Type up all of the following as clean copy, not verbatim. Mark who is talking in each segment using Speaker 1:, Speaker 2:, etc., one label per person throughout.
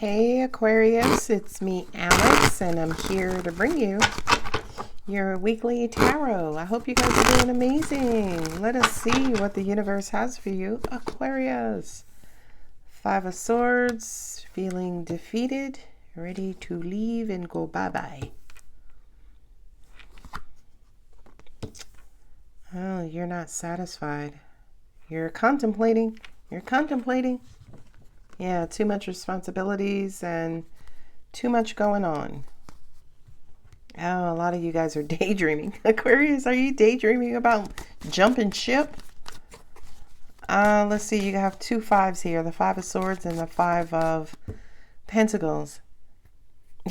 Speaker 1: Hey Aquarius, it's me Alex, and I'm here to bring you your weekly tarot. I hope you guys are doing amazing. Let us see what the universe has for you, Aquarius. Five of Swords, feeling defeated, ready to leave and go bye-bye. Oh, you're not satisfied. You're contemplating. Yeah, too much responsibilities and too much going on. Oh, a lot of you guys are daydreaming. Aquarius, are you daydreaming about jumping ship? Let's see, you have two fives here, the Five of Swords and the Five of Pentacles.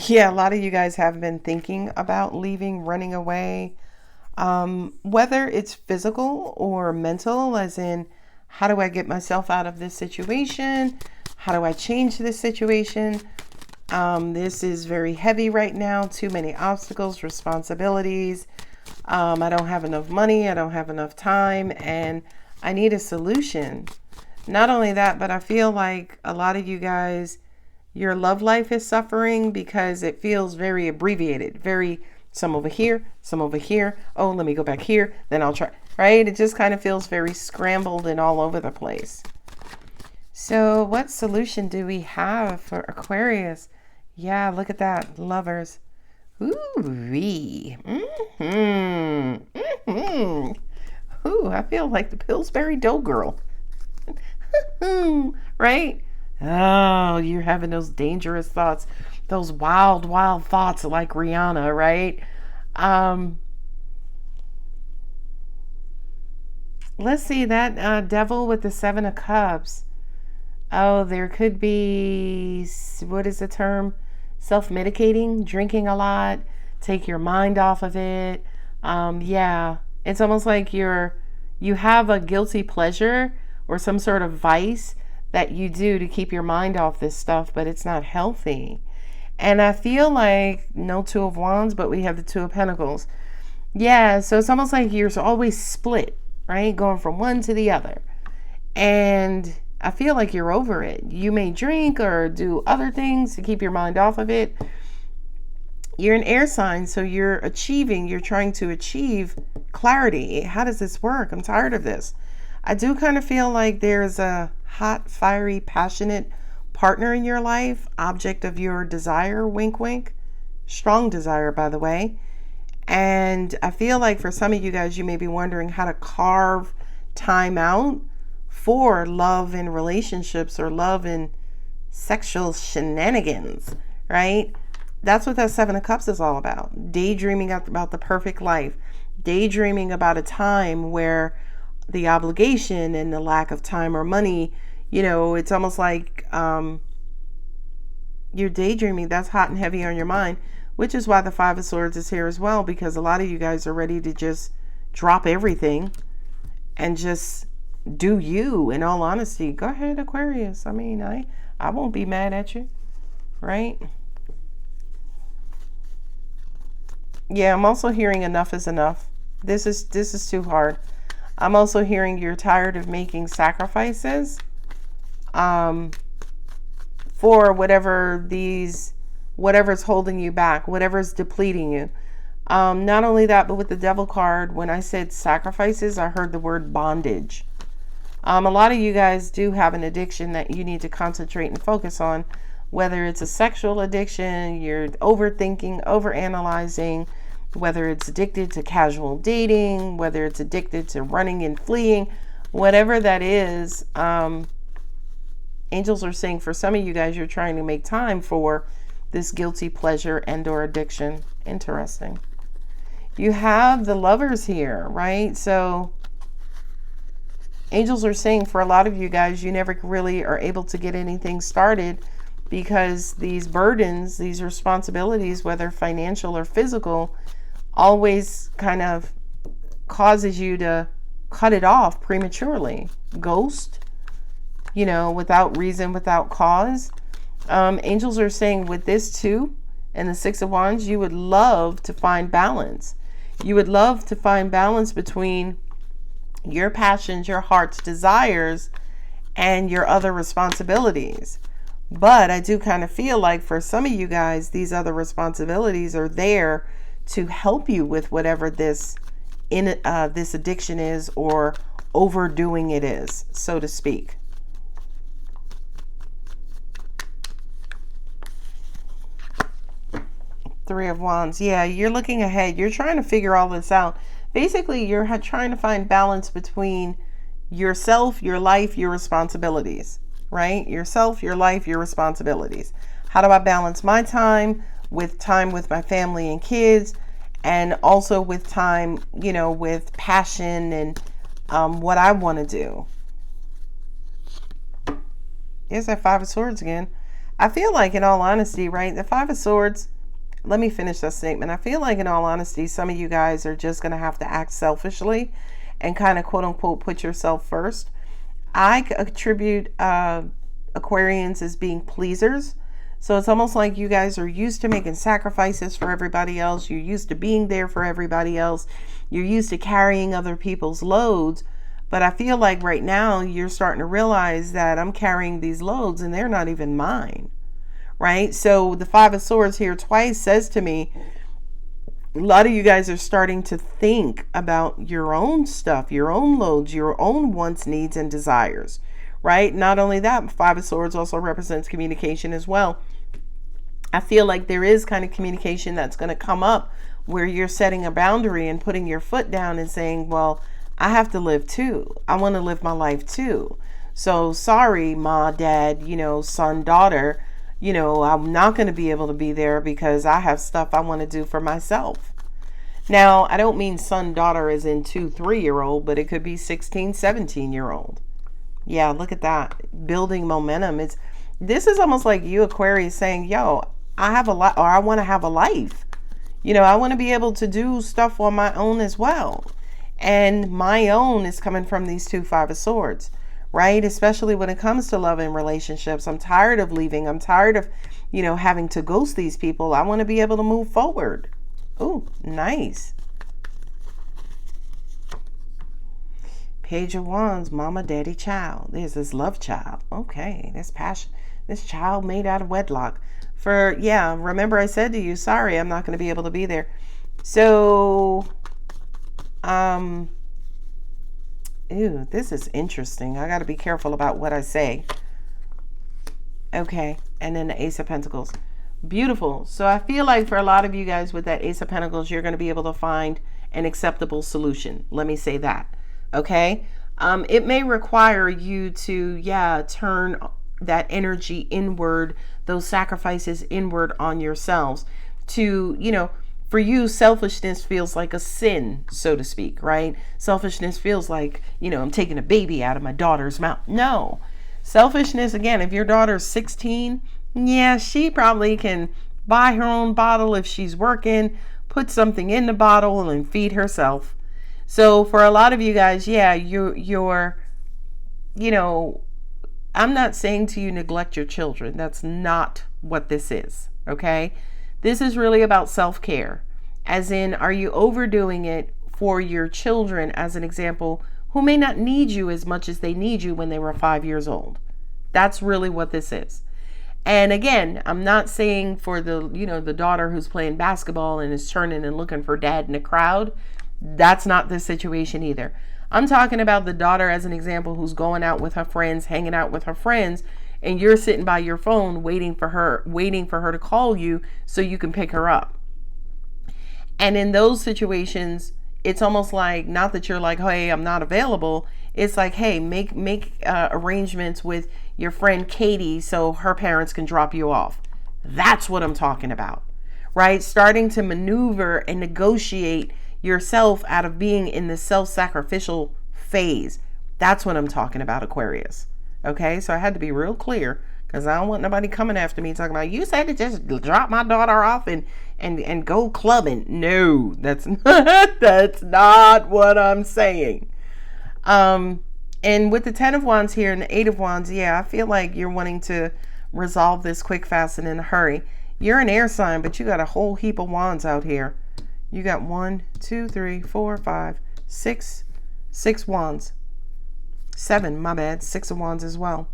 Speaker 1: Yeah, a lot of you guys have been thinking about leaving, running away. Whether it's physical or mental, as in, how do I get myself out of this situation? How do I change this situation? This is very heavy right now. Too many obstacles, responsibilities. I don't have enough money. I don't have enough time. And I need a solution. Not only that, but I feel like a lot of you guys, your love life is suffering because it feels very abbreviated. Very, some over here, some over here. Oh, let me go back here. Then I'll try. Right? It just kind of feels very scrambled and all over the place. So what solution do we have for Aquarius? Yeah, look at that. Lovers. Ooh-wee. Ooh, I feel like the Pillsbury Dough Girl. Right? Oh, you're having those dangerous thoughts. Those wild, wild thoughts like Rihanna, right? Let's see that devil with the Seven of Cups. Oh, there could be, what is the term? Self-medicating, drinking a lot, take your mind off of it. Yeah, it's almost like you have a guilty pleasure or some sort of vice that you do to keep your mind off this stuff, but it's not healthy. And I feel like, no Two of Wands, but we have the Two of Pentacles. Yeah, so it's almost like you're always split, right? Going from one to the other. And I feel like you're over it. You may drink or do other things to keep your mind off of it. You're an air sign, so you're trying to achieve clarity. How does this work? I'm tired of this. I do kind of feel like there's a hot, fiery, passionate partner in your life, object of your desire, wink, wink. Strong desire, by the way. And I feel like for some of you guys, you may be wondering how to carve time out for love in relationships or love in sexual shenanigans, right? That's what that Seven of Cups is all about. Daydreaming about the perfect life. Daydreaming about a time where the obligation and the lack of time or money, it's almost like you're daydreaming. That's hot and heavy on your mind, which is why the Five of Swords is here as well, because a lot of you guys are ready to just drop everything and just do you, in all honesty. Go ahead, Aquarius. I mean, I won't be mad at you, right? Yeah, I'm also hearing enough is enough. This is too hard. I'm also hearing you're tired of making sacrifices for whatever's holding you back, whatever's depleting you. Not only that, but with the Devil card, when I said sacrifices, I heard the word bondage. A lot of you guys do have an addiction that you need to concentrate and focus on, whether it's a sexual addiction, you're overthinking, overanalyzing, whether it's addicted to casual dating, whether it's addicted to running and fleeing, whatever that is. Angels are saying for some of you guys, you're trying to make time for this guilty pleasure and or addiction. Interesting. You have the Lovers here, right? So angels are saying for a lot of you guys, you never really are able to get anything started because these burdens, these responsibilities, whether financial or physical, always kind of causes you to cut it off prematurely. Ghost, without reason, without cause. Angels are saying with this too, and the Six of Wands, you would love to find balance. You would love to find balance between your passions, your heart's desires, and your other responsibilities. But I do kind of feel like for some of you guys, these other responsibilities are there to help you with whatever this this addiction is, or overdoing it is, so to speak. Three of Wands. Yeah, you're looking ahead. You're trying to figure all this out. Basically, you're trying to find balance between yourself, your life, your responsibilities, right? Yourself, your life, your responsibilities. How do I balance my time with my family and kids, and also with time, with passion and what I want to do? Here's that Five of Swords again. I feel like, in all honesty, right, the Five of Swords, let me finish that statement. I feel like, in all honesty, some of you guys are just going to have to act selfishly and kind of, quote unquote, put yourself first. I attribute Aquarians as being pleasers. So it's almost like you guys are used to making sacrifices for everybody else. You're used to being there for everybody else. You're used to carrying other people's loads. But I feel like right now you're starting to realize that I'm carrying these loads and they're not even mine. Right? So the Five of Swords here twice says to me, a lot of you guys are starting to think about your own stuff, your own loads, your own wants, needs, and desires. Right? Not only that, Five of Swords also represents communication as well. I feel like there is kind of communication that's going to come up where you're setting a boundary and putting your foot down and saying, well, I have to live too. I want to live my life too. So sorry, ma, dad, son, daughter, I'm not going to be able to be there because I have stuff I want to do for myself. Now, I don't mean son, daughter as in 2, 3-year-old, but it could be 16, 17-year-old. Yeah, look at that. Building momentum. This is almost like you, Aquarius, saying, yo, I have a lot, or I want to have a life. I want to be able to do stuff on my own as well. And my own is coming from these two Five of Swords, right? Especially when it comes to love and relationships. I'm tired of leaving. I'm tired of, having to ghost these people. I want to be able to move forward. Ooh, nice. Page of Wands, mama, daddy, child. There's this love child. Okay, this passion, this child made out of wedlock. Remember I said to you, sorry, I'm not going to be able to be there. So, this is interesting. I got to be careful about what I say. Okay, and then the Ace of Pentacles. Beautiful. So I feel like for a lot of you guys with that Ace of Pentacles, you're going to be able to find an acceptable solution. Let me say that. Okay. It may require you to, turn that energy inward, those sacrifices inward on yourselves to, for you, selfishness feels like a sin, so to speak, right? Selfishness feels like, I'm taking a baby out of my daughter's mouth. No. Selfishness, again, if your daughter's 16, she probably can buy her own bottle if she's working, put something in the bottle and feed herself. So for a lot of you guys, you're, I'm not saying to you neglect your children. That's not what this is, okay? This is really about self-care. As in, are you overdoing it for your children, as an example, who may not need you as much as they need you when they were 5 years old? That's really what this is. And again, I'm not saying for the daughter who's playing basketball and is turning and looking for dad in a crowd. That's not the situation either. I'm talking about the daughter, as an example, who's going out with her friends, hanging out with her friends, and you're sitting by your phone waiting for her to call you so you can pick her up. And in those situations, it's almost like, not that you're like, hey, I'm not available. It's like, hey, make arrangements with your friend Katie so her parents can drop you off. That's what I'm talking about, right? Starting to maneuver and negotiate yourself out of being in the self-sacrificial phase. That's what I'm talking about, Aquarius. Okay, so I had to be real clear because I don't want nobody coming after me talking about, you said to just drop my daughter off and go clubbing. No, that's not what I'm saying. And with the 10 of Wands here and the 8 of Wands, I feel like you're wanting to resolve this quick, fast, and in a hurry. You're an air sign, but you got a whole heap of wands out here. You got 1, 2, 3, 4, 5, 6 wands. 7, my bad. 6 of Wands as well.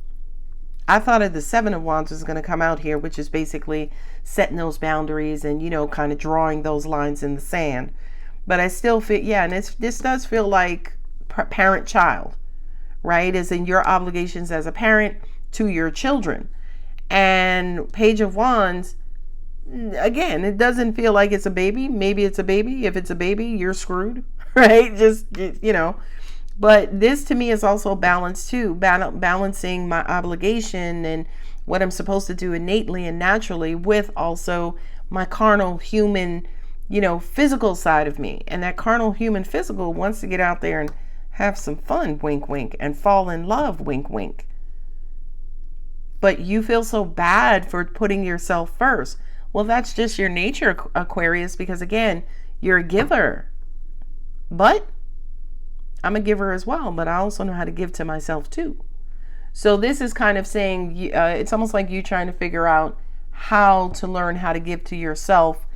Speaker 1: I thought of the Seven of Wands was going to come out here, which is basically setting those boundaries and, kind of drawing those lines in the sand. But I still feel, yeah, and this does feel like parent-child, right? As in your obligations as a parent to your children. And Page of Wands, again, it doesn't feel like it's a baby. Maybe it's a baby. If it's a baby, you're screwed, right? Just, But this to me is also balance too, balancing my obligation and what I'm supposed to do innately and naturally with also my carnal human, physical side of me. And that carnal human physical wants to get out there and have some fun, wink, wink, and fall in love, wink, wink. But you feel so bad for putting yourself first. Well, that's just your nature, Aquarius, because again, you're a giver. But I'm a giver as well, but I also know how to give to myself too. So this is kind of saying, it's almost like you trying to figure out how to learn how to give to yourself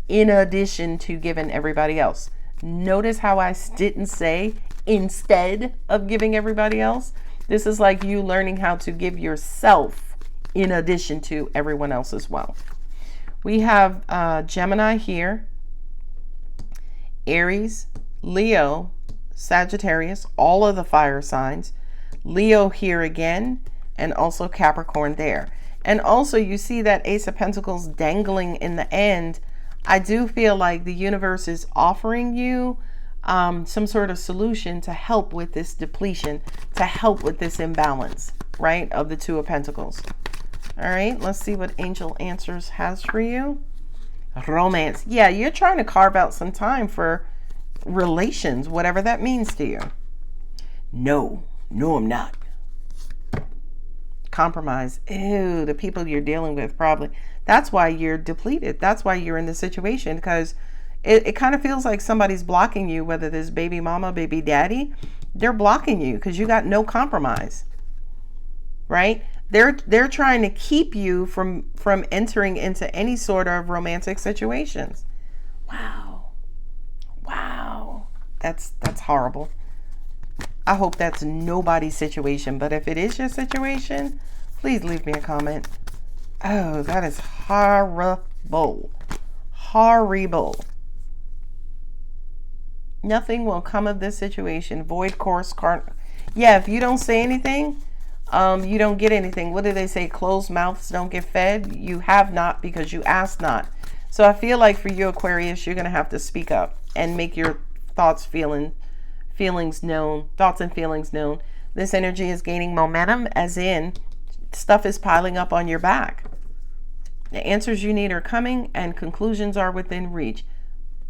Speaker 1: in addition to giving everybody else. Notice how I didn't say instead of giving everybody else. This is like you learning how to give yourself in addition to everyone else as well. We have Gemini here, Aries, Leo, Sagittarius, all of the fire signs, Leo here again, and also Capricorn there. And also you see that Ace of Pentacles dangling in the end. I do feel like the universe is offering you some sort of solution to help with this depletion, to help with this imbalance, right, of the Two of Pentacles. All right, let's see what Angel Answers has for you. Romance. Yeah, you're trying to carve out some time for relations, whatever that means to you. No, I'm not. Compromise. Ew, the people you're dealing with probably. That's why you're depleted. That's why you're in this situation, because it kind of feels like somebody's blocking you, whether there's baby mama, baby daddy. They're blocking you because you got no compromise, right? They're trying to keep you from entering into any sort of romantic situations. Wow. That's horrible. I hope that's nobody's situation, but if it is your situation, please leave me a comment. Oh, that is horrible. Horrible. Nothing will come of this situation. Void course. Yeah, if you don't say anything, you don't get anything. What do they say? Closed mouths don't get fed. You have not because you asked not. So I feel like for you, Aquarius, you're going to have to speak up and make your thoughts, feelings known. Thoughts and feelings known. This energy is gaining momentum, as in stuff is piling up on your back. The answers you need are coming and conclusions are within reach.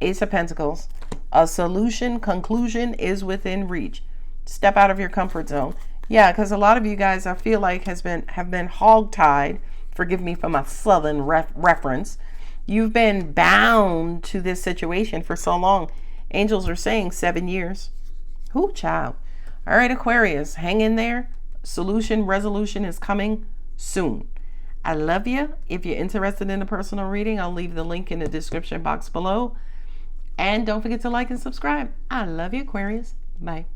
Speaker 1: Ace of Pentacles. A solution, conclusion is within reach. Step out of your comfort zone. Yeah, because a lot of you guys, I feel like, have been hog-tied. Forgive me for my southern reference. You've been bound to this situation for so long. Angels are saying 7 years. Whoo, child. All right, Aquarius, hang in there. Solution, resolution is coming soon. I love you. If you're interested in a personal reading, I'll leave the link in the description box below. And don't forget to like and subscribe. I love you, Aquarius. Bye.